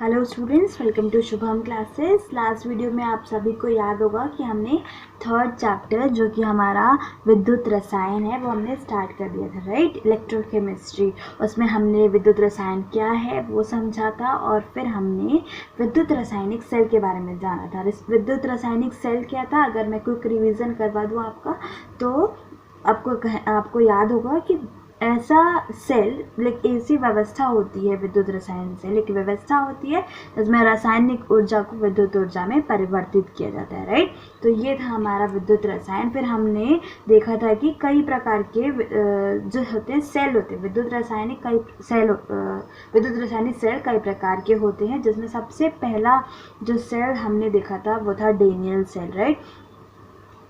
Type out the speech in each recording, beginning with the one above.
Hello students, welcome to Shubham classes. Last video में आप सभी को याद होगा कि हमने थर्ड चैप्टर जो कि हमारा विद्युत रसायन है वो हमने स्टार्ट कर दिया था, राइट। इलेक्ट्रोकेमिस्ट्री, उसमें हमने विद्युत रसायन क्या है वो समझा था और फिर हमने विद्युत रासायनिक सेल के बारे में जाना था। विद्युत रासायनिक सेल क्या था, अगर मैं क्विक रिविज़न करवा दूँ आपका, तो आपको याद होगा कि ऐसा सेल ऐसी व्यवस्था होती है विद्युत रसायन सेल, एक व्यवस्था होती है जिसमें रासायनिक ऊर्जा को विद्युत ऊर्जा में परिवर्तित किया जाता है, राइट। तो ये था हमारा विद्युत रसायन। फिर हमने देखा था कि कई प्रकार के जो होते हैं सेल होते हैं विद्युत रासायनिक सेल कई प्रकार के होते हैं, जिसमें सबसे पहला जो सेल हमने देखा था वो था Daniel cell, right.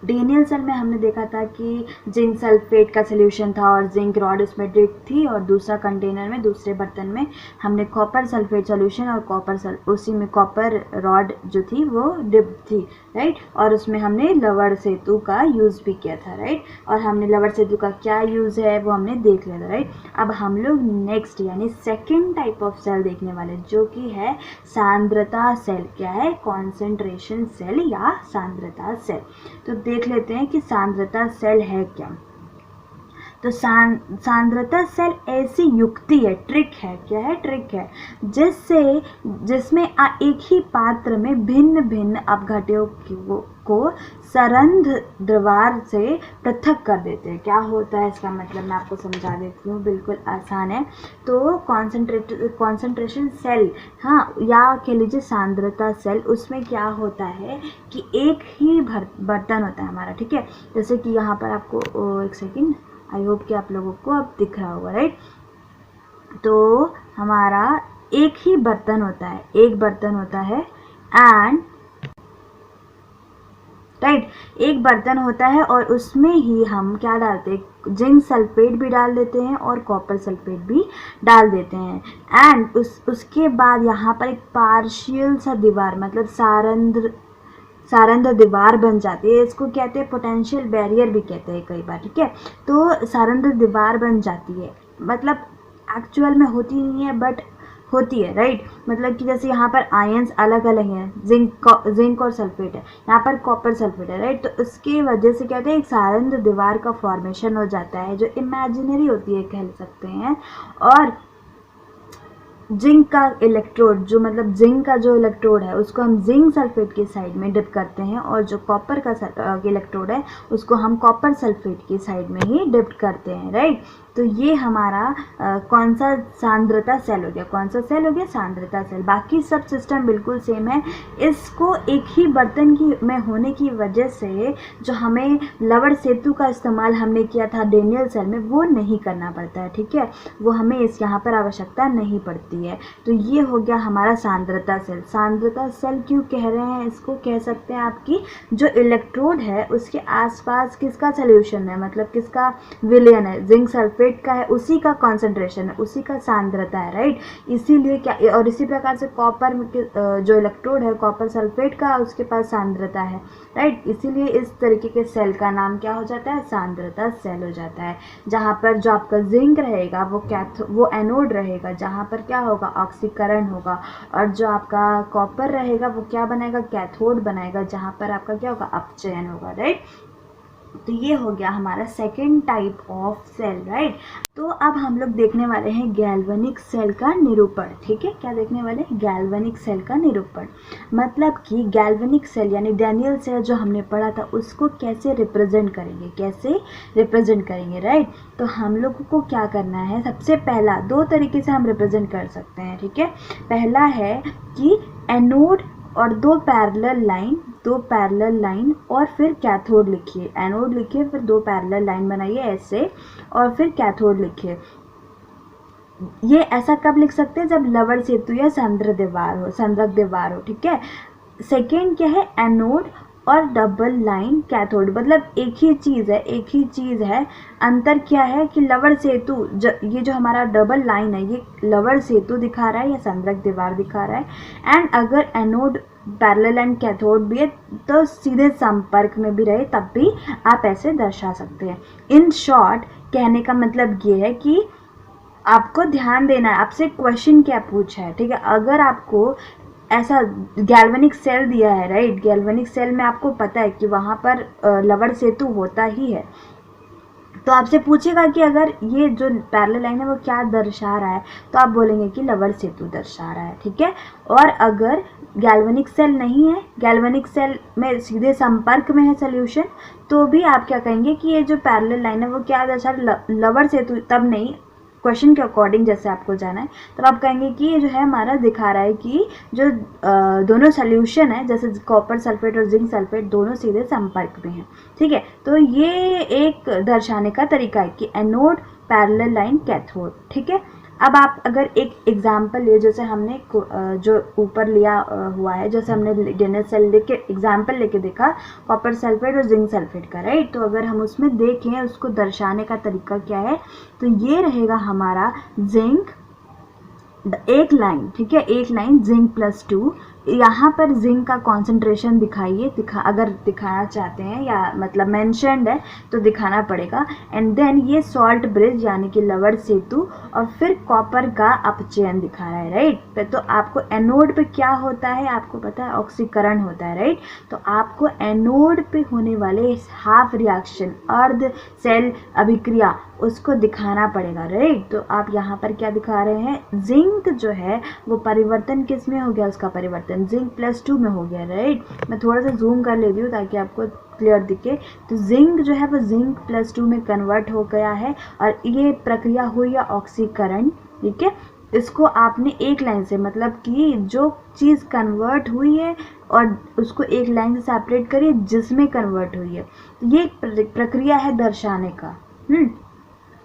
Daniel cell में हमने देखा था कि जिंक सल्फेट का सोल्यूशन था और जिंक रॉड उसमें डिप थी, और दूसरा कंटेनर में, दूसरे बर्तन में हमने कॉपर सल्फेट सोल्यूशन और उसी में कॉपर रॉड जो थी वो डिप थी, राइट। और उसमें हमने लवण सेतु का यूज़ भी किया था, राइट। और हमने लवण सेतु का क्या यूज़ है वो हमने देख लिया था, राइट। अब हम लोग नेक्स्ट यानी सेकेंड टाइप ऑफ सेल देखने वाले, जो कि है सांद्रता सेल। क्या है? कॉन्सेंट्रेशन सेल या सांद्रता सेल। तो देख लेते हैं कि सांद्रता सेल है क्या। तो सांद्रता सेल ऐसी युक्ति है, ट्रिक है। क्या है? ट्रिक है जिसमें एक ही पात्र में भिन्न भिन्न अपघट्यों को सरंध्र द्वार से पृथक कर देते हैं। क्या होता है इसका मतलब मैं आपको समझा देती हूँ, बिल्कुल आसान है। तो कॉन्सेंट्रेशन सेल, हाँ, या कह लीजिए सांद्रता सेल, उसमें क्या होता है कि एक ही बर्तन होता है हमारा, ठीक है। जैसे कि यहाँ पर आपको एक सेकेंड, आई होप कि आप लोगों को अब दिख रहा होगा, राइट। तो हमारा एक ही बर्तन होता है, एक बर्तन होता है एंड राइट, एक बर्तन होता है और उसमें ही हम क्या डालते हैं, जिंक सल्फेट भी डाल देते हैं और कॉपर सल्फेट भी डाल देते हैं। एंड उसके बाद यहाँ पर एक पार्शियल सा दीवार, मतलब सारंध्र दीवार बन जाती है। इसको कहते हैं पोटेंशियल बैरियर भी कहते हैं कई बार, ठीक है। तो सारंध्र दीवार बन जाती है, मतलब एक्चुअल में होती नहीं है बट होती है, राइट। मतलब कि जैसे यहाँ पर आयंस अलग अलग हैं, जिंक और सल्फेट है, यहाँ पर कॉपर सल्फेट है, राइट। तो इसकी वजह से कहते हैं एक सारंध्र दीवार का फॉर्मेशन हो जाता है, जो इमेजिनरी होती है कह सकते हैं। और जिंक का इलेक्ट्रोड, जो मतलब जिंक का जो इलेक्ट्रोड है उसको हम जिंक सल्फेट की साइड में डिप करते हैं, और जो कॉपर का इलेक्ट्रोड है उसको हम कॉपर सल्फेट की साइड में ही डिप करते हैं, राइट। तो ये हमारा कौन सा सांद्रता सेल हो गया, कौन सा सेल हो गया, सांद्रता सेल। बाकी सब सिस्टम बिल्कुल सेम है। इसको एक ही बर्तन में होने की वजह से जो हमें लवण सेतु का इस्तेमाल हमने किया था डेनियल सेल में, वो नहीं करना पड़ता है, ठीक है। वो हमें यहाँ पर आवश्यकता नहीं पड़ती है। तो ये हो गया हमारा सांद्रता सेल। सांद्रता सेल क्यों कह रहे हैं इसको? कह सकते हैं आपकी जो इलेक्ट्रोड है उसके आसपास किसका सोल्यूशन है, मतलब किसका विलयन है, जिंक सल्फेट का है, उसी का कॉन्सेंट्रेशन है, उसी का सांद्रता है, राइट। इसीलिए क्या, और इसी प्रकार से कॉपर जो इलेक्ट्रोड है कॉपर सल्फेट का, उसके पास सांद्रता है, राइट। इसीलिए इस तरीके के सेल का नाम क्या हो जाता है, सांद्रता सेल हो जाता है। जहाँ पर जो आपका जिंक रहेगा वो एनोड रहेगा, जहाँ पर क्या होगा, ऑक्सीकरण होगा। और जो आपका कॉपर रहेगा वो क्या बनाएगा, कैथोड बनाएगा, जहाँ पर आपका क्या होगा, अपचयन होगा, राइट। तो ये हो गया हमारा second type of cell, right. तो अब हम लोग देखने वाले हैं गैल्वेनिक सेल का निरूपण, ठीक है। क्या देखने वाले हैं? गैल्वेनिक सेल का निरूपण। मतलब कि गैल्वेनिक सेल यानी डेनियल सेल जो हमने पढ़ा था उसको कैसे रिप्रेजेंट करेंगे, राइट। तो हम लोगों को क्या करना है, सबसे पहला दो तरीके से हम रिप्रेजेंट कर सकते हैं, ठीक है। पहला है कि एनोड और दो पैरेलल लाइन और फिर कैथोड लिखिए, एनोड लिखिए, फिर दो पैरेलल लाइन बनाइए ऐसे, और फिर कैथोड लिखिए। ये ऐसा कब लिख सकते हैं? जब लवण सेतु या संद्रक दीवार हो, ठीक है। सेकेंड क्या है, एनोड और डबल लाइन कैथोड, मतलब एक ही चीज़ है। अंतर क्या है कि लवण सेतु, ये जो हमारा डबल लाइन है ये लवण सेतु दिखा रहा है या संद्रक दीवार दिखा रहा है। एंड अगर एनोड पैरेलल एंड कैथोड भी है तो सीधे संपर्क में भी रहे तब भी आप ऐसे दर्शा सकते हैं। इन शॉर्ट कहने का मतलब ये है कि आपको ध्यान देना है, आपसे क्वेश्चन क्या पूछा है, ठीक है। अगर आपको ऐसा गैल्वेनिक सेल दिया है, राइट, गैल्वेनिक सेल में आपको पता है कि वहाँ पर लवण सेतु होता ही है, तो आपसे पूछेगा कि अगर ये जो पैरेलल लाइन है वो क्या दर्शा रहा है, तो आप बोलेंगे कि लवण सेतु दर्शा रहा है, ठीक है। और अगर गैल्वेनिक सेल नहीं है, गैल्वेनिक सेल में सीधे संपर्क में है सोल्यूशन, तो भी आप क्या कहेंगे कि ये जो पैरेलल लाइन है वो क्या दर्शा रहा है, लवण सेतु। तब नहीं, क्वेश्चन के अकॉर्डिंग जैसे आपको जाना है, तब आप कहेंगे कि ये जो है हमारा दिखा रहा है कि जो दोनों सोल्यूशन है, जैसे कॉपर सल्फेट और जिंक सल्फेट, दोनों सीधे संपर्क में हैं, ठीक है। तो ये एक दर्शाने का तरीका है कि एनोड, पैरेलल लाइन, कैथोड, ठीक है। अब आप अगर एक एग्जाम्पल ले, जैसे हमने जो ऊपर लिया हुआ है, जैसे हमने डैनियल सेल लेके एग्जाम्पल लेके देखा कॉपर सल्फेट और जिंक सल्फेट का, राइट। तो अगर हम उसमें देखें उसको दर्शाने का तरीका क्या है, तो ये रहेगा हमारा जिंक, एक लाइन, ठीक है, एक लाइन जिंक +2। यहाँ पर जिंक का कॉन्सेंट्रेशन दिखाइए, अगर दिखाना चाहते हैं या मतलब मेंशन्ड है तो दिखाना पड़ेगा। एंड देन ये सॉल्ट ब्रिज यानी कि लवण सेतु, और फिर कॉपर का अपचयन दिखा रहा है, राइट। तो आपको एनोड पे क्या होता है, आपको पता है ऑक्सीकरण होता है, राइट। तो आपको एनोड पे होने वाले हाफ रिएक्शन, अर्ध सेल अभिक्रिया, उसको दिखाना पड़ेगा, राइट। तो आप यहाँ पर क्या दिखा रहे हैं, जिंक जो है वो परिवर्तन किस में हो गया, उसका परिवर्तन जिंक +2 में हो गया, राइट। मैं थोड़ा सा जूम कर लेती हूँ ताकि आपको क्लियर दिखे। तो जिंक जो है वो जिंक +2 में कन्वर्ट हो गया है, और ये प्रक्रिया हुई है ऑक्सीकरण, ठीक है। इसको आपने एक लाइन से, मतलब कि जो चीज़ कन्वर्ट हुई है और उसको एक लाइन से सेपरेट करिए जिसमें कन्वर्ट हुई है, तो ये प्रक्रिया है दर्शाने का।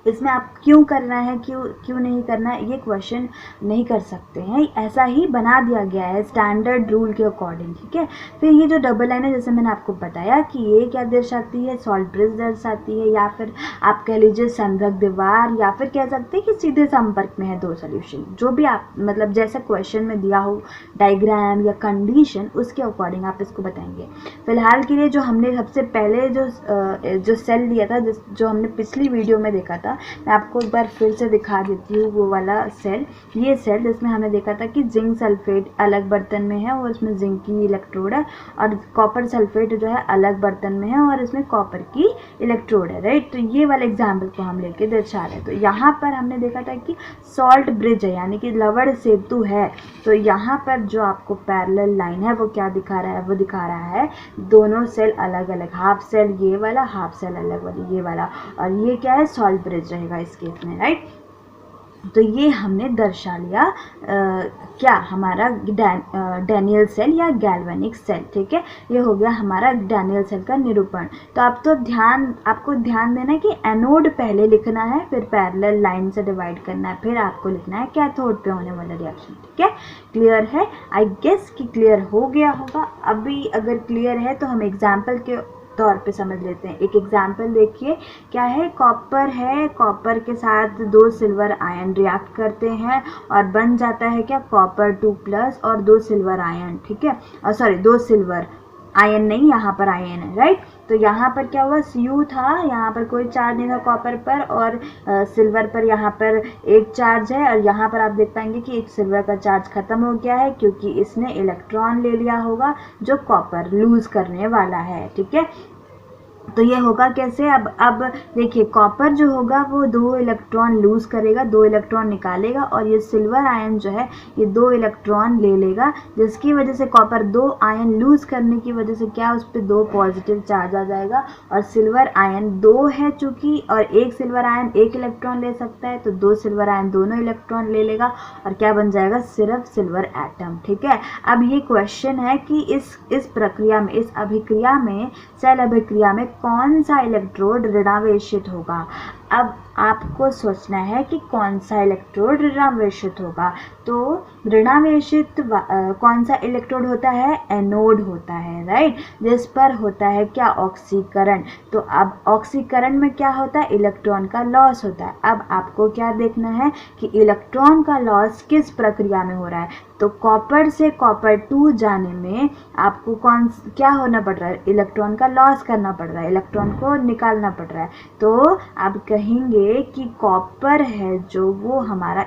इसमें आप क्यों करना है, क्यों नहीं करना है, ये क्वेश्चन नहीं कर सकते हैं, ऐसा ही बना दिया गया है स्टैंडर्ड रूल के अकॉर्डिंग, ठीक है। फिर ये जो डबल लाइन है, जैसे मैंने आपको बताया कि ये क्या दर्शाती है, सॉल्ट ब्रिज दर्शाती है, या फिर आप कह लीजिए संरक दीवार, या फिर कह सकते हैं कि सीधे संपर्क में है दो सोल्यूशन, जो भी आप मतलब जैसा क्वेश्चन में दिया हो डायग्राम या कंडीशन, उसके अकॉर्डिंग आप इसको बताएंगे। फिलहाल के लिए जो हमने सबसे पहले जो सेल लिया था, जो हमने पिछली वीडियो में देखा था, मैं आपको एक बार फिर से दिखा देती हूँ वो वाला सेल। ये सेल जिसमें हमने देखा था कि जिंक सल्फेट अलग बर्तन में है और इसमें जिंक की इलेक्ट्रोड है, और कॉपर सल्फेट जो है अलग बर्तन में है और इसमें कॉपर की इलेक्ट्रोड है, राइट। तो ये वाले एग्जाम्पल को हम लेके दर्शा रहे हैं। तो यहाँ पर हमने देखा था कि सॉल्ट ब्रिज है यानी कि लवण सेतु है। तो यहाँ पर जो आपको पैरेलल लाइन है वो क्या दिखा रहा है, वो दिखा रहा है दोनों सेल अलग अलग, हाफ सेल ये वाला, हाफ सेल अलग वाली ये वाला, और ये क्या है, सॉल्ट ब्रिज रहेगा इस केस में, राइट। तो ये हमने दर्शा लिया क्या, हमारा डैनियल सेल या गैल्वेनिक सेल, ठीक है। ये हो गया हमारा डैनियल सेल का निरूपण। तो आपको ध्यान देना है कि एनोड पहले लिखना है, फिर पैरेलल लाइन से डिवाइड करना है, फिर आपको लिखना है कैथोड पे होने वाला रिएक्शन, ठीक है। क्लियर है, आई गेस कि क्लियर हो गया होगा। अभी अगर क्लियर है तो हम एग्जाम्पल के तौर पे समझ लेते हैं। एक एग्जाम्पल देखिए, क्या है, कॉपर है, कॉपर के साथ 2 सिल्वर आयन रिएक्ट करते हैं और बन जाता है क्या, कॉपर 2+ और 2 सिल्वर आयन, ठीक है। और सॉरी 2 सिल्वर आयन नहीं, यहाँ पर आयन है, राइट। तो यहाँ पर क्या हुआ, Cu था, यहाँ पर कोई चार्ज नहीं था कॉपर पर, और सिल्वर पर यहाँ पर एक चार्ज है, और यहाँ पर आप देख पाएंगे कि एक सिल्वर का चार्ज खत्म हो गया है क्योंकि इसने इलेक्ट्रॉन ले लिया होगा जो कॉपर लूज करने वाला है, ठीक है। तो ये होगा कैसे, अब देखिए कॉपर जो होगा वो 2 इलेक्ट्रॉन लूज करेगा, 2 इलेक्ट्रॉन निकालेगा, और ये सिल्वर आयन जो है ये 2 इलेक्ट्रॉन ले लेगा, जिसकी वजह से कॉपर 2 आयन लूज करने की वजह से क्या, उस पर 2 पॉजिटिव चार्ज आ जाएगा, और सिल्वर आयन 2 है चूंकि, और एक सिल्वर आयन 1 इलेक्ट्रॉन ले सकता है, तो 2 सिल्वर आयन दोनों इलेक्ट्रॉन ले लेगा, और क्या बन जाएगा, सिर्फ सिल्वर एटम, ठीक है। अब ये क्वेश्चन है कि इस प्रक्रिया में, इस अभिक्रिया में, सेल अभिक्रिया में कौन सा इलेक्ट्रोड ऋणावेशित होगा। अब आपको सोचना है कि कौन सा इलेक्ट्रोड ऋणावेशित होगा। तो ऋणावेशित कौन सा इलेक्ट्रोड होता है, एनोड होता है, राइट, जिस पर होता है क्या, ऑक्सीकरण। तो अब ऑक्सीकरण में क्या होता है, इलेक्ट्रॉन का लॉस होता है। अब आपको क्या देखना है कि इलेक्ट्रॉन का लॉस किस प्रक्रिया में हो रहा है। तो कॉपर से कॉपर 2 जाने में आपको क्या होना पड़ रहा है, इलेक्ट्रॉन का लॉस करना पड़ रहा है, इलेक्ट्रॉन को निकालना पड़ रहा है। तो आप कहेंगे कि कॉपर है जो वो हमारा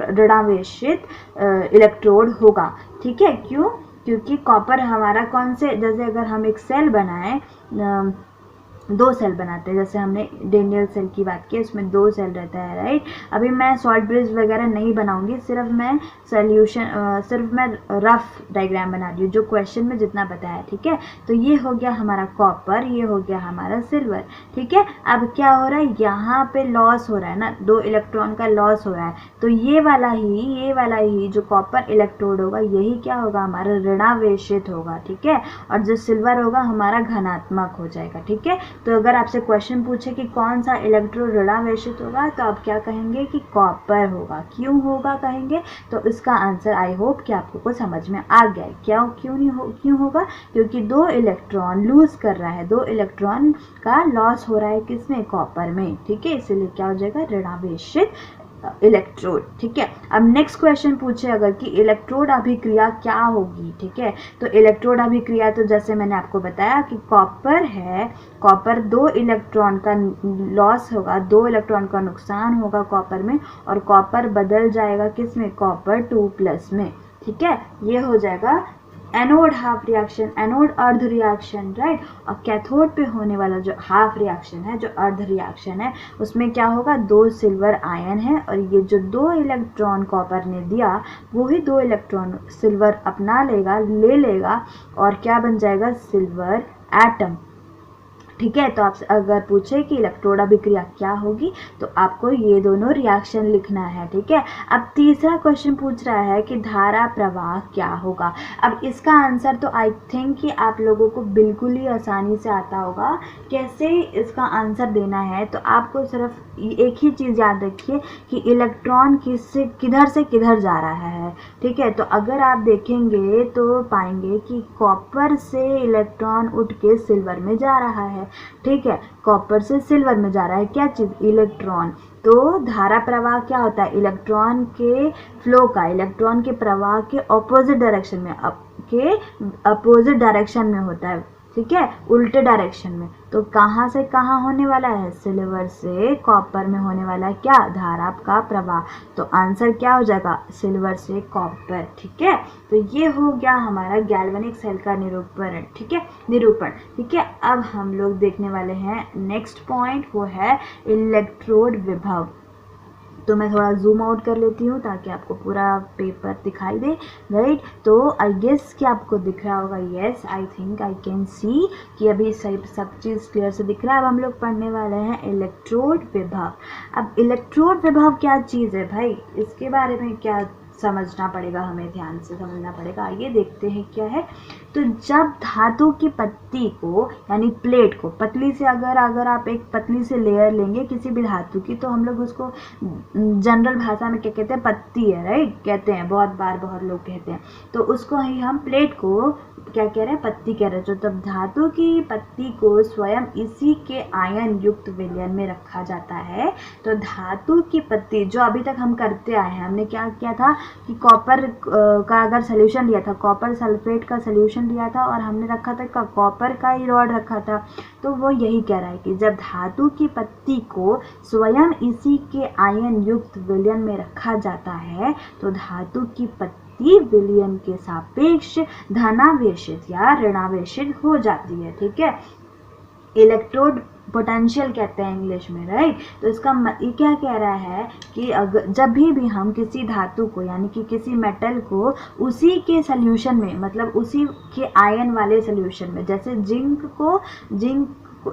ऋणावेशित इलेक्ट्रोड होगा। ठीक है, क्यों? क्योंकि कॉपर हमारा कौन से, जैसे अगर हम एक सेल बनाएं, 2 सेल बनाते हैं, जैसे हमने डेनियल सेल की बात की, उसमें 2 सेल रहता है, राइट। अभी मैं सॉल्ट ब्रिज वगैरह नहीं बनाऊंगी, सिर्फ मैं रफ डायग्राम बना रही हूँ जो क्वेश्चन में जितना बताया। ठीक है, तो ये हो गया हमारा कॉपर, ये हो गया हमारा सिल्वर। ठीक है, अब क्या हो रहा है, यहाँ पे लॉस हो रहा है ना, 2 इलेक्ट्रॉन का लॉस हो रहा है, तो ये वाला ही जो कॉपर इलेक्ट्रोड होगा यही क्या होगा, हमारा ऋणावेशित होगा। ठीक है, और जो सिल्वर होगा हमारा धनात्मक हो जाएगा। ठीक है, तो अगर आपसे क्वेश्चन पूछे कि कौन सा इलेक्ट्रोड ऋणावेशित होगा, तो आप क्या कहेंगे कि कॉपर होगा। क्यों होगा कहेंगे, तो इसका आंसर आई होप कि आपको को समझ में आ गया है। क्यों होगा, क्योंकि 2 इलेक्ट्रॉन लूज कर रहा है, 2 इलेक्ट्रॉन का लॉस हो रहा है किसमें, कॉपर में। ठीक है, इसीलिए क्या हो जाएगा, ऋणावेशित इलेक्ट्रोड। ठीक है, अब नेक्स्ट क्वेश्चन पूछे अगर कि इलेक्ट्रोड अभिक्रिया क्या होगी। ठीक है, तो इलेक्ट्रोड अभिक्रिया, तो जैसे मैंने आपको बताया कि कॉपर है, कॉपर 2 इलेक्ट्रॉन का लॉस होगा, 2 इलेक्ट्रॉन का नुकसान होगा कॉपर में, और कॉपर बदल जाएगा किसमें, कॉपर 2+ में। ठीक है, ये हो जाएगा एनोड हाफ रिएक्शन, एनोड अर्ध रिएक्शन, राइट। और कैथोड पे होने वाला जो हाफ रिएक्शन है, जो अर्ध रिएक्शन है, उसमें क्या होगा, 2 सिल्वर आयन है, और ये जो 2 इलेक्ट्रॉन कॉपर ने दिया वही 2 इलेक्ट्रॉन सिल्वर अपना ले लेगा और क्या बन जाएगा, सिल्वर एटम। ठीक है, तो आपसे अगर पूछे कि इलेक्ट्रोड अभिक्रिया क्या होगी, तो आपको ये दोनों रिएक्शन लिखना है। ठीक है, अब तीसरा क्वेश्चन पूछ रहा है कि धारा प्रवाह क्या होगा। अब इसका आंसर तो आई थिंक कि आप लोगों को बिल्कुल ही आसानी से आता होगा। कैसे इसका आंसर देना है, तो आपको सिर्फ एक ही चीज़ याद रखिए कि इलेक्ट्रॉन किधर से किधर जा रहा है। ठीक है, तो अगर आप देखेंगे तो पाएंगे कि कॉपर से इलेक्ट्रॉन उठ के सिल्वर में जा रहा है। ठीक है, कॉपर से सिल्वर में जा रहा है क्या चीज़, इलेक्ट्रॉन। तो धारा प्रवाह क्या होता है, इलेक्ट्रॉन के फ्लो का, इलेक्ट्रॉन के प्रवाह के अपोजिट डायरेक्शन में होता है। ठीक है, उल्टे डायरेक्शन में। तो कहाँ से कहाँ होने वाला है, सिल्वर से कॉपर में होने वाला है क्या, धारा का प्रवाह। तो आंसर क्या हो जाएगा, सिल्वर से कॉपर। ठीक है, तो ये हो गया हमारा गैल्वेनिक सेल का निरूपण। ठीक है, अब हम लोग देखने वाले हैं नेक्स्ट पॉइंट, वो है इलेक्ट्रोड विभव। तो मैं थोड़ा जूम आउट कर लेती हूँ ताकि आपको पूरा पेपर दिखाई दे, राइट। तो आई गेस कि आपको दिख रहा होगा, yes I think I can see कि अभी सब चीज़ क्लियर से दिख रहा है। अब हम लोग पढ़ने वाले हैं इलेक्ट्रोड विभव। अब इलेक्ट्रोड विभव क्या चीज़ है भाई, इसके बारे में क्या समझना पड़ेगा, हमें ध्यान से समझना पड़ेगा। आइए देखते हैं क्या है। तो जब धातु की पत्ती को यानी प्लेट को पतली से अगर आप एक पतली से लेयर लेंगे किसी भी धातु की, तो हम लोग उसको जनरल भाषा में क्या कहते हैं, पत्ती है, राइट, कहते हैं, बहुत लोग कहते हैं। तो उसको ही हम प्लेट को क्या कह रहे हैं, पत्ती कह रहे हैं। तो तब धातु की पत्ती को स्वयं इसी के आयन युक्त विलयन में रखा जाता है। तो धातु की पत्ती जो अभी तक हम करते आए हैं, हमने क्या किया था कि कॉपर का अगर सोल्यूशन लिया था, कॉपर सल्फेट का सोल्यूशन लिया था, और हमने रखा था कॉपर का ही रॉड रखा था। तो वो यही कह रहा है कि जब धातु की पत्ती को स्वयं इसी के आयन युक्त विलयन में रखा जाता है, तो धातु की पत्ती विलयन के सापेक्ष धनावेशित या ऋणावेशित हो जाती है। ठीक है, इलेक्ट्रोड पोटेंशियल कहते हैं इंग्लिश में, राइट। तो इसका ये क्या कह रहा है कि अगर जब भी हम किसी धातु को यानी कि किसी मेटल को उसी के सोल्यूशन में, मतलब उसी के आयन वाले सोल्यूशन में, जैसे जिंक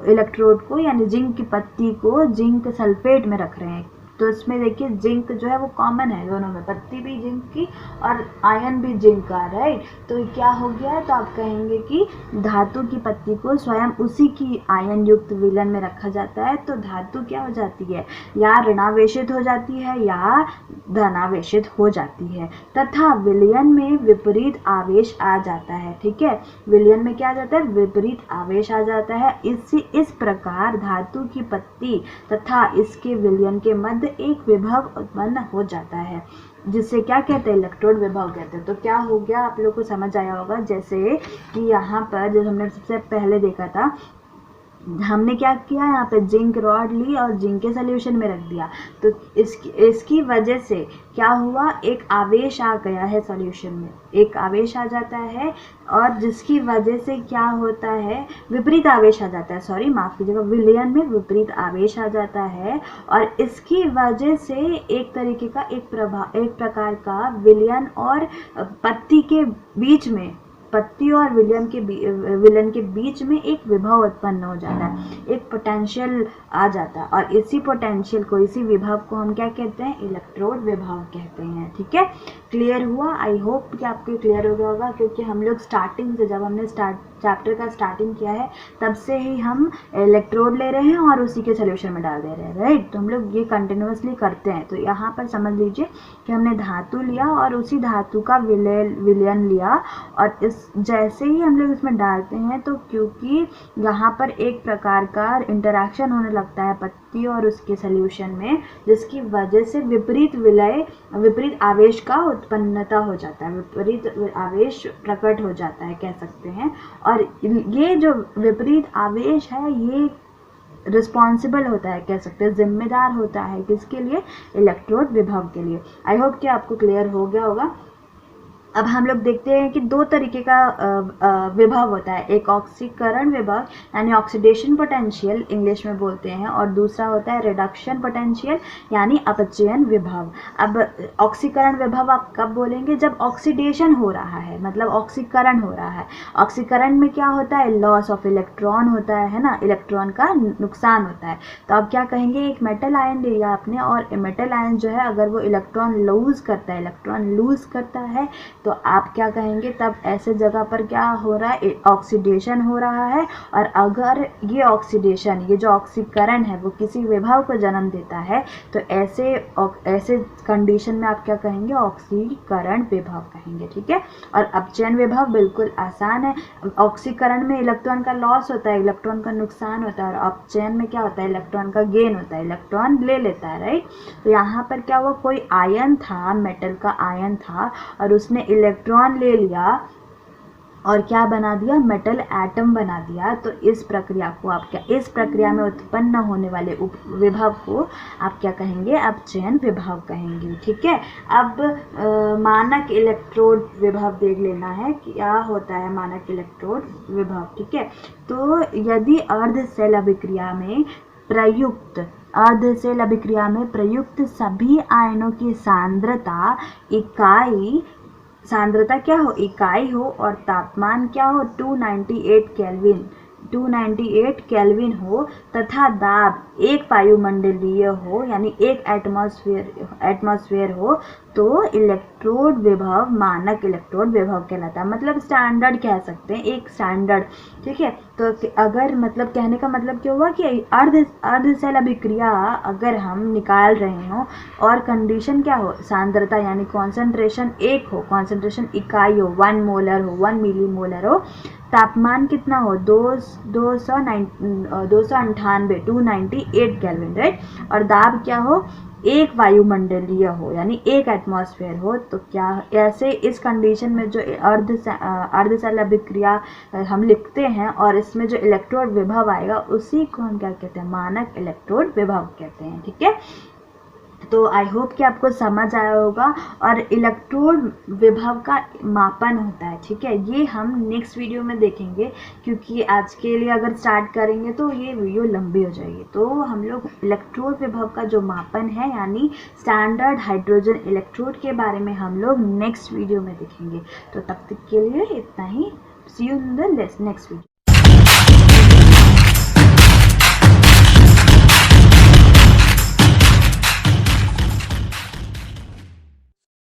इलेक्ट्रोड को यानी जिंक की पत्ती को जिंक सल्फेट में रख रहे हैं, तो इसमें देखिए जिंक जो है वो कॉमन है दोनों में, पत्ती भी जिंक की और आयन भी जिंक का, राइट। तो क्या हो गया है, तो आप कहेंगे कि धातु की पत्ती को स्वयं उसी की आयन युक्त विलयन में रखा जाता है। तो धातु क्या हो जाती है, या ऋणावेशित हो जाती है या धनावेशित हो जाती है, तथा विलयन में विपरीत आवेश आ जाता है। ठीक है, विलयन में क्या आ जाता है, विपरीत आवेश आ जाता है। इस प्रकार धातु की पत्ती तथा इसके विलयन के मध्य एक विभव उत्पन्न हो जाता है, जिससे क्या कहते हैं, इलेक्ट्रोड विभव कहते हैं। तो क्या हो गया, आप लोग को समझ आया होगा, जैसे कि यहाँ पर जो हमने सबसे पहले देखा था हमने क्या किया, यहाँ पे जिंक रॉड ली और जिंक के सोल्यूशन में रख दिया, तो इसकी वजह से क्या हुआ, एक आवेश आ गया है सॉल्यूशन में, एक आवेश आ जाता है, और जिसकी वजह से क्या होता है, विपरीत आवेश आ जाता है, सॉरी माफ़ कीजिएगा, विलयन में विपरीत आवेश आ जाता है, और इसकी वजह से एक तरीके का एक प्रकार का विलयन और पत्ती के बीच में, पत्ती और विलन के बीच में एक विभव उत्पन्न हो जाता है, एक पोटेंशियल आ जाता है, और इसी पोटेंशियल को, इसी विभव को हम क्या कहते हैं, इलेक्ट्रोड विभव कहते हैं। ठीक है, क्लियर हुआ? आई होप कि आपको क्लियर हो गया होगा, क्योंकि हम लोग स्टार्टिंग से, जब हमने चैप्टर का स्टार्टिंग किया है, तब से ही हम इलेक्ट्रोड ले रहे हैं और उसी के सोल्यूशन में डाल दे रहे हैं, राइट। तो हम लोग ये कंटिन्यूसली करते हैं। तो यहाँ पर समझ लीजिए कि हमने धातु लिया और उसी धातु का विलयन लिया, और इस जैसे ही हम लोग इसमें डालते हैं, तो क्योंकि यहाँ पर एक प्रकार का इंटरेक्शन होने लगता है पत्ती और उसके सोल्यूशन में, जिसकी वजह से विपरीत आवेश का उत्पन्नता हो जाता है, विपरीत आवेश प्रकट हो जाता है कह सकते हैं। और ये जो विपरीत आवेश है, ये रिस्पॉन्सिबल होता है, कह सकते हैं जिम्मेदार होता है, किसके लिए, इलेक्ट्रोड विभव के लिए। आई होप कि आपको क्लियर हो गया होगा। अब हम लोग देखते हैं कि दो तरीके का विभव होता है, एक ऑक्सीकरण विभव यानी ऑक्सीडेशन पोटेंशियल इंग्लिश में बोलते हैं, और दूसरा होता है रिडक्शन पोटेंशियल यानी अपचयन विभव। अब ऑक्सीकरण विभव आप कब बोलेंगे, जब ऑक्सीडेशन हो रहा है, मतलब ऑक्सीकरण हो रहा है। ऑक्सीकरण में क्या होता है, लॉस ऑफ इलेक्ट्रॉन होता है ना, इलेक्ट्रॉन का नुकसान होता है। तो आप क्या कहेंगे, एक मेटल आयन लिया आपने, और मेटल आयन जो है अगर वो इलेक्ट्रॉन लूज करता है, तो आप क्या कहेंगे, तब ऐसे जगह पर क्या हो रहा है, ऑक्सीडेशन हो रहा है। और अगर ये ऑक्सीडेशन, ये जो ऑक्सीकरण है, वो किसी विभव को जन्म देता है, तो ऐसे कंडीशन में आप क्या कहेंगे, ऑक्सीकरण विभव कहेंगे। ठीक है, और अपचयन विभव बिल्कुल आसान है। ऑक्सीकरण में इलेक्ट्रॉन का लॉस होता है, इलेक्ट्रॉन का नुकसान होता है, और अपचयन में क्या होता है, इलेक्ट्रॉन का गेन होता है, इलेक्ट्रॉन ले लेता है, राइट। तो यहाँ पर क्या हुआ, कोई आयन था, मेटल का आयन था, और उसने इलेक्ट्रॉन ले लिया और क्या बना दिया, मेटल एटम बना दिया। तो इस प्रक्रिया में उत्पन्न होने वाले विभव को आप क्या कहेंगे, अपचयन विभव कहेंगे। ठीक है, अब मानक इलेक्ट्रोड विभव देख लेना है, क्या होता है मानक इलेक्ट्रोड विभव। ठीक है, तो यदि अर्ध सेल अभिक्रिया में प्रयुक्त सभी आयनों की सांद्रता क्या हो, इकाई हो, और तापमान क्या हो, 298 केल्विन हो, तथा दाब 1 वायुमंडलीय हो, यानी 1 एटमॉस्फेयर हो, तो इलेक्ट्रोड विभव मानक इलेक्ट्रोड विभव कहलाता है। मतलब स्टैंडर्ड कह सकते हैं, एक स्टैंडर्ड। ठीक है, तो अगर मतलब कहने का मतलब क्या हुआ कि अर्ध सेल अभिक्रिया अगर हम निकाल रहे हो, और कंडीशन क्या हो, सांद्रता यानी कॉन्सेंट्रेशन 1 हो, कॉन्सेंट्रेशन इकाई हो, 1 मोलर हो, 1 मिलीमोलर हो, तापमान कितना हो, 298 केल्विन, राइट, और दाब क्या हो, 1 वायुमंडलीय हो, यानी 1 एटमॉस्फेयर हो। तो क्या ऐसे इस कंडीशन में जो अर्ध सेल अभिक्रिया हम लिखते हैं, और इसमें जो इलेक्ट्रोड विभव आएगा, उसी को हम क्या कहते हैं, मानक इलेक्ट्रोड विभव कहते हैं। ठीक है, तो आई होप कि आपको समझ आया होगा। और इलेक्ट्रोड विभव का मापन होता है, ठीक है, ये हम नेक्स्ट वीडियो में देखेंगे, क्योंकि आज के लिए अगर स्टार्ट करेंगे तो ये वीडियो लंबी हो जाएगी। तो हम लोग इलेक्ट्रोड विभव का जो मापन है, यानी स्टैंडर्ड हाइड्रोजन इलेक्ट्रोड के बारे में हम लोग नेक्स्ट वीडियो में देखेंगे। तो तब तक के लिए इतना ही। See you in the next video.